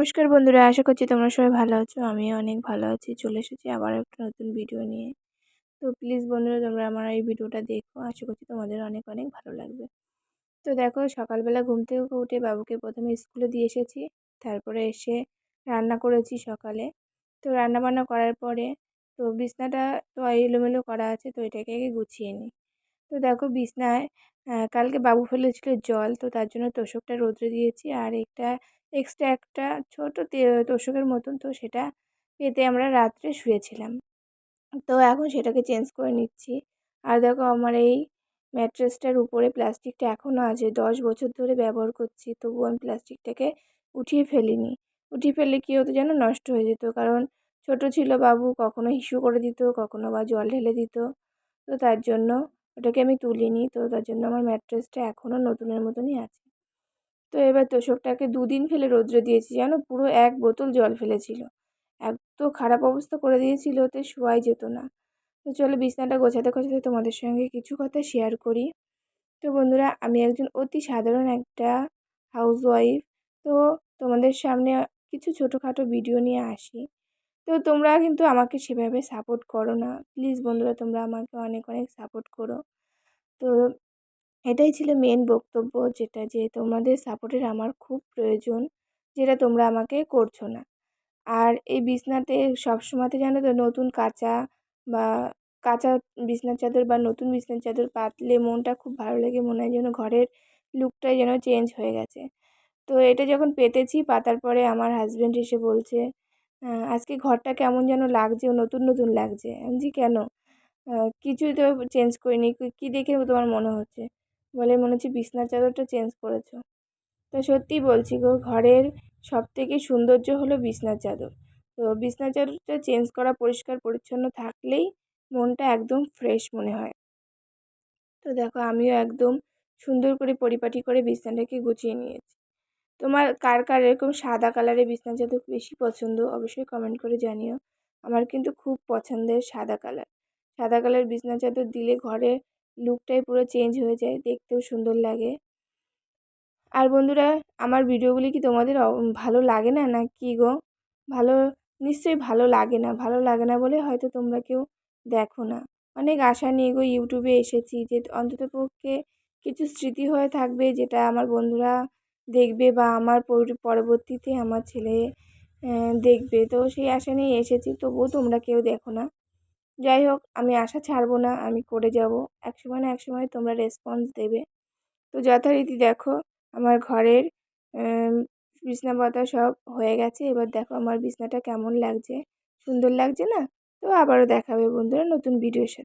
নমস্কার বন্ধুরা, আশা করছি তোমরা সবাই ভালো আছো। আমিও অনেক ভালো আছি। চলে এসেছি আবার একটা নতুন ভিডিও নিয়ে। তো প্লিজ বন্ধুরা, তোমরা আমার এই ভিডিওটা দেখো। আশা করছি তোমাদের অনেক অনেক ভালো লাগবে। তো দেখো, সকালবেলা ঘুম থেকে উঠে বাবুকে প্রথমে স্কুলে দিয়ে এসেছি। তারপরে এসে রান্না করেছি সকালে। তো রান্নাবান্না করার পরে তো বিছনাটা তো এলোমেলো করা আছে, তো এটাকে আগে গুছিয়ে নিই। তো দেখো বিছনায় কালকে বাবু ফেলেছিল জল, তো তার জন্য তোশকটা রোদ্রে দিয়েছি। আর এক্সট্রা একটা ছোট তোশকের মতন, তো সেটা পেতে আমরা রাত্রে শুয়েছিলাম। তো এখন সেটাকে চেঞ্জ করে নিচ্ছি। আর দেখো, আমার এই ম্যাট্রেসটার উপরে প্লাস্টিকটা এখনও আছে। 10 বছর ধরে ব্যবহার করছি, তবুও আমি প্লাস্টিকটাকে উঠিয়ে ফেলিনি। উঠিয়ে ফেললে কী হতো যেন, নষ্ট হয়ে যেত। কারণ ছোট ছিল বাবু, কখনো হিসু করে দিত, কখনো বা জল ঢেলে দিত। তো তার জন্য ওটাকে আমি তুলিনি। তো তার জন্য আমার ম্যাট্রেসটা এখনও নতুনের মতনই আছে। তো এবার তোশকটাকে 2 দিন ফেলে রোদ্রে দিয়েছি, জানো, পুরো 1 বোতল জল ফেলেছিল। এত খারাপ অবস্থা করে দিয়েছিল, ওতে শোয়াই যেত না। তো চলো, বিছানাটা গোছাতে গোছাতে তোমাদের সঙ্গে কিছু কথা শেয়ার করি। তো বন্ধুরা, আমি একজন অতি সাধারণ একটা হাউসওয়াইফ। তো তোমাদের সামনে কিছু ছোটোখাটো ভিডিও নিয়ে আসি। তো তোমরা কিন্তু আমাকে সেভাবে সাপোর্ট করো না। প্লিজ বন্ধুরা, তোমরা আমাকে অনেক অনেক সাপোর্ট করো। তো এটাই ছিল মেন বক্তব্য, যেটা যে তোমাদের সাপোর্টের আমার খুব প্রয়োজন, যেটা তোমরা আমাকে করছো না। আর এই বিছনাতে সবসময়তে জানো তো, নতুন কাঁচা বা কাঁচা বিছনার চাদর বা নতুন বিছনার চাদর পাতলে মনটা খুব ভালো লাগে, মনে হয় যেন ঘরের লুকটাই যেন চেঞ্জ হয়ে গেছে। তো এটা যখন পেতেছি, পাতার পরে আমার হাজব্যান্ড এসে বলছে, আজকে ঘরটা কেমন যেন লাগছে, নতুন নতুন লাগছে। আমি বলছি, কেন? কিছুই তো চেঞ্জ করিনি, কী দেখে তোমার মনে হচ্ছে? বলে, মনে হচ্ছে বিছনার চাদরটা চেঞ্জ করেছো। তো সত্যিই বলছি গো, ঘরের সবথেকে সৌন্দর্য হলো বিছনার চাদর। তো বিছনার চাদরটা চেঞ্জ করা, পরিষ্কার পরিচ্ছন্ন থাকলেই মনটা একদম ফ্রেশ মনে হয়। তো দেখো, আমিও একদম সুন্দর করে পরিপাটি করে বিছনাটাকে গুছিয়ে নিয়েছি। তোমার কার কার এরকম সাদা কালারের বিছনার চাদর বেশি পছন্দ, অবশ্যই কমেন্ট করে জানিও। আমার কিন্তু খুব পছন্দের সাদা কালার। সাদা কালার বিছনার চাদর দিলে ঘরের লুকটাই পুরো চেঞ্জ হয়ে যায়, দেখতেও সুন্দর লাগে। আর বন্ধুরা, আমার ভিডিওগুলি কি তোমাদের ভালো লাগে না, না কি গো? ভালো, নিশ্চয়ই ভালো লাগে না। ভালো লাগে না বলে হয়তো তোমরা কেউ দেখো না। অনেক আশা নিয়ে গো ইউটিউবে এসেছি, যে অন্ততপক্ষে কিছু স্মৃতি হয়ে থাকবে, যেটা আমার বন্ধুরা দেখবে বা আমার পরবর্তীতে আমার ছেলে দেখবে। তো সেই আশা নিয়ে এসেছি, তবুও তোমরা কেউ দেখো না। যাই হোক, আমি আশা ছাড়বো না, আমি করে যাব। একসময় না একসময় তোমরা রেসপন্স দেবে। তো যথারীতি দেখো, আমার ঘরের বিছনাপাতা সব হয়ে গেছে। এবার দেখো আমার বিছনাটা কেমন লাগছে, সুন্দর লাগছে না? তো আবারও দেখাবে বন্ধুরা নতুন ভিডিওর সাথে।